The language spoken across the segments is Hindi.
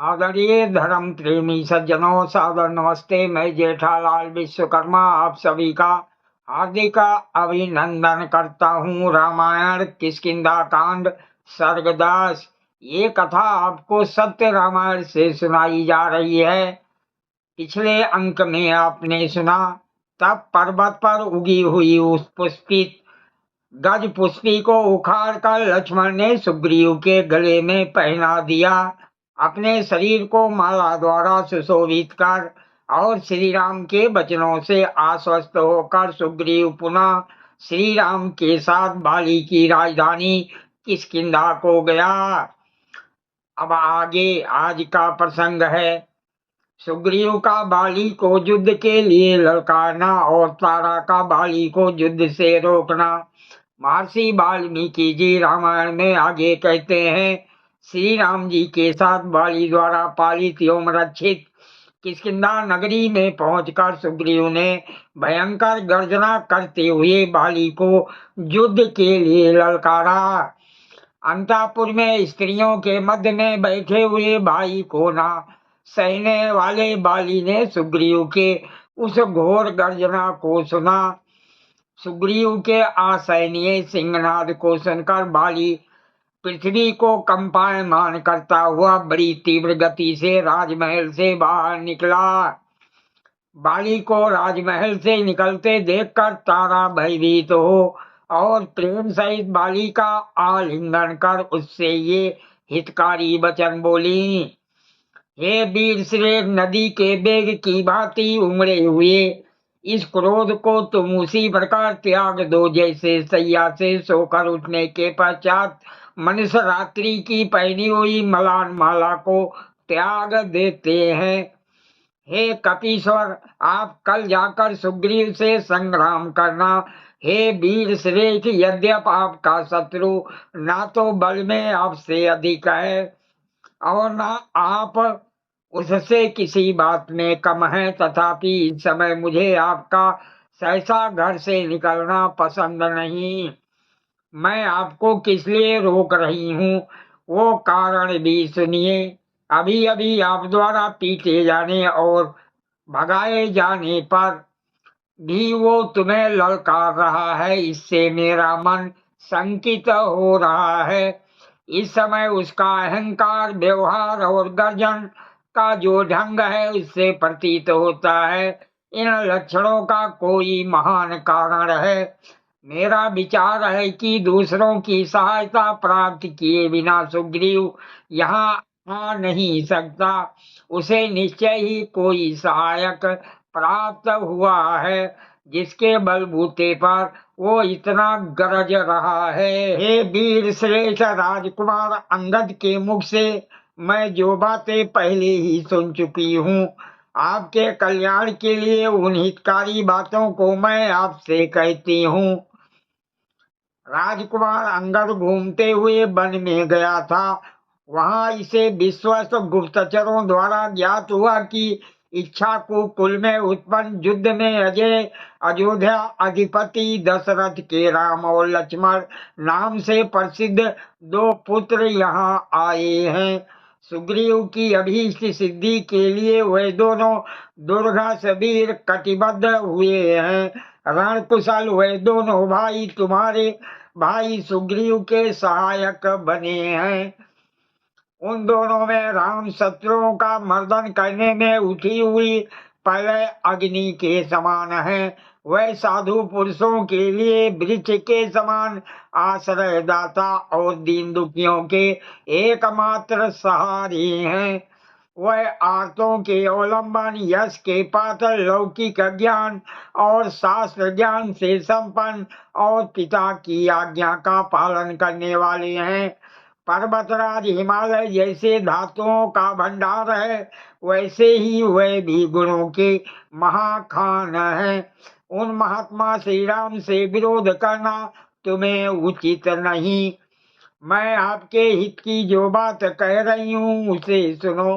आदरणीय धर्म प्रेमी सज्जनों, सादर नमस्ते। मैं जेठालाल विश्वकर्मा आप सभी का हार्दिक अभिनंदन करता हूँ। रामायण किष्किंधा कांड सर्ग 10। ये कथा आपको सत्य रामायण से सुनाई जा रही है। पिछले अंक में आपने सुना, तब पर्वत पर उगी हुई उस पुष्पित गज पुष्पी को उखाड़ कर लक्ष्मण ने सुग्रीव के गले में पहना दिया। अपने शरीर को माला द्वारा सुशोभित कर और श्री राम के वचनों से आश्वस्त होकर सुग्रीव पुनः श्री राम के साथ बाली की राजधानी किष्किंधा को गया। अब आगे आज का प्रसंग है सुग्रीव का बाली को युद्ध के लिए ललकारना और तारा का बाली को युद्ध से रोकना। महर्षि वाल्मीकि जी रामायण में आगे कहते हैं, श्री राम जी के साथ बाली द्वारा पालित एवं रक्षित किष्किंधा नगरी में पहुंचकर सुग्रीव ने भयंकर गर्जना करते हुए बाली को युद्ध के लिए ललकारा। अंतापुर में स्त्रियों के मध्य में बैठे हुए भाई को ना सहने वाले बाली ने सुग्रीव के उस घोर गर्जना को सुना। सुग्रीव के असहनीय सिंहनाद को सुनकर बाली पृथ्वी को कंपायमान करता हुआ बड़ी तीव्र गति से राजमहल से बाहर निकला। बाली को राजमहल से निकलते देखकर तारा भयभीत हो और प्रेम सहित बाली का आलिंगन कर उससे ये हितकारी वचन बोली, हे वीर श्रेष्ठ, नदी के वेग की भांति उमड़े हुए इस क्रोध को तुम उसी प्रकार त्याग दो जैसे सैया से सोकर उठने के पश्चात मनुष्य रात्रि की पहनी हुई मलान माला को त्याग देते हैं। हे कपीश्वर, आप कल जाकर सुग्रीव से संग्राम करना। हे वीर श्रेष्ठ, यद्यप आपका शत्रु ना तो बल में आपसे अधिक है और ना आप उससे किसी बात में कम है, तथापि इस समय मुझे आपका सहसा घर से निकलना पसंद नहीं। मैं आपको किस लिए रोक रही हूँ वो कारण भी सुनिए। अभी अभी आप द्वारा पीटे जाने और भगाए जाने पर भी वो तुम्हें ललकार रहा है, इससे मेरा मन शंकित हो रहा है। इस समय उसका अहंकार, व्यवहार और गर्जन का जो ढंग है उससे प्रतीत होता है इन लक्षणों का कोई महान कारण है। मेरा विचार है कि दूसरों की सहायता प्राप्त किए बिना सुग्रीव यहाँ आ नहीं सकता। उसे निश्चय ही कोई सहायक प्राप्त हुआ है जिसके बलबूते पर वो इतना गरज रहा है। हे वीर श्रेष्ठ राजकुमार अंगद के मुख से मैं जो बातें पहले ही सुन चुकी हूँ, आपके कल्याण के लिए उन हितकारी बातों को मैं आपसे कहती हूँ। राजकुमार अंगद घूमते हुए वन में गया था। वहां इसे विश्वस्त गुप्तचरों द्वारा ज्ञात हुआ कि इक्ष्वाकु कुल में उत्पन्न युद्ध में अजय अयोध्या अधिपति दशरथ के राम और लक्ष्मण नाम से प्रसिद्ध दो पुत्र यहाँ आए हैं। सुग्रीव की अभीष्ट सिद्धि के लिए वे दोनों दुर्घस वीर कटिबद्ध हुए हैं। रणकुशल वे दोनों भाई तुम्हारे भाई सुग्रीव के सहायक बने हैं। उन दोनों में राम शत्रुओं का मर्दन करने में उठी हुई पहले अग्नि के समान है। वह साधु पुरुषों के लिए वृक्ष के समान आश्रयदाता और दीन दुखियों के एकमात्र सहारे हैं। वह आर्तों के अवलंबन, यश के पात्र, लौकिक ज्ञान और शास्त्र ज्ञान से संपन्न और पिता की आज्ञा का पालन करने वाले हैं। पर्वतराज हिमालय जैसे धातुओं का भंडार है, वैसे ही वह भी गुणों के महाखान है। उन महात्मा श्री राम से विरोध करना तुम्हें उचित नहीं। मैं आपके हित की जो बात कह रही हूँ उसे सुनो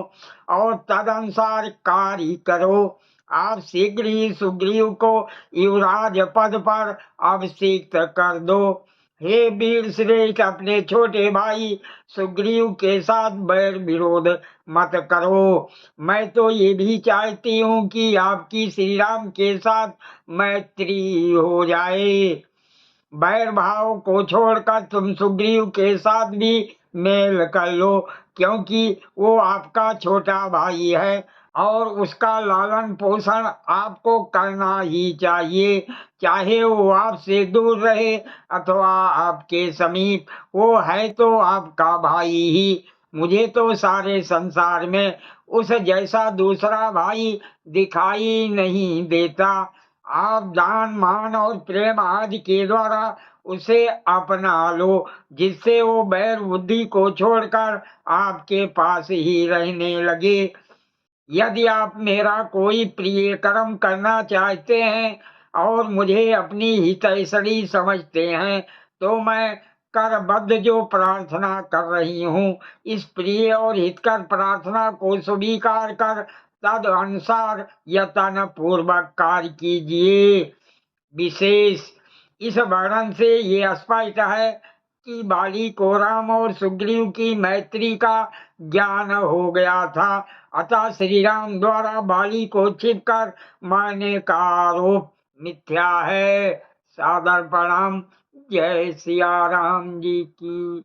और तदनुसार कार्य करो। आप शीघ्र ही सुग्रीव को युवराज पद पर अभिषिक्त कर दो। हे वीर श्रेष्ठ, अपने छोटे भाई सुग्रीव के साथ बैर विरोध मत करो। मैं तो ये भी चाहती हूँ कि आपकी श्री राम के साथ मैत्री हो जाए। बैर भाव को छोड़कर तुम सुग्रीव के साथ भी मेल कर लो, क्योंकि वो आपका छोटा भाई है और उसका लालन पोषण आपको करना ही चाहिए, चाहे वो आपसे दूर रहे अथवा आपके समीप। वो है तो आपका भाई ही। मुझे तो सारे संसार में उस जैसा दूसरा भाई दिखाई नहीं देता। आप दान मान और प्रेम आदि के द्वारा उसे अपना लो, जिससे वो बैर बुद्धि को छोड़कर आपके पास ही रहने लगे। यदि आप मेरा कोई प्रिय कर्म करना चाहते हैं और मुझे अपनी हितैषणी समझते हैं, तो मैं करबद्ध जो प्रार्थना कर रही हूँ, इस प्रिय और हितकर प्रार्थना को स्वीकार कर तद अनुसार यत्न पूर्वक कार्य कीजिए। विशेष इस वर्णन से ये स्पष्ट है कि बाली को राम और सुग्रीव की मैत्री का ज्ञान हो गया था, अतः श्री राम द्वारा बाली को छिपकर मारने का आरोप मिथ्या है। सादर प्रणाम। जय सिया राम जी की।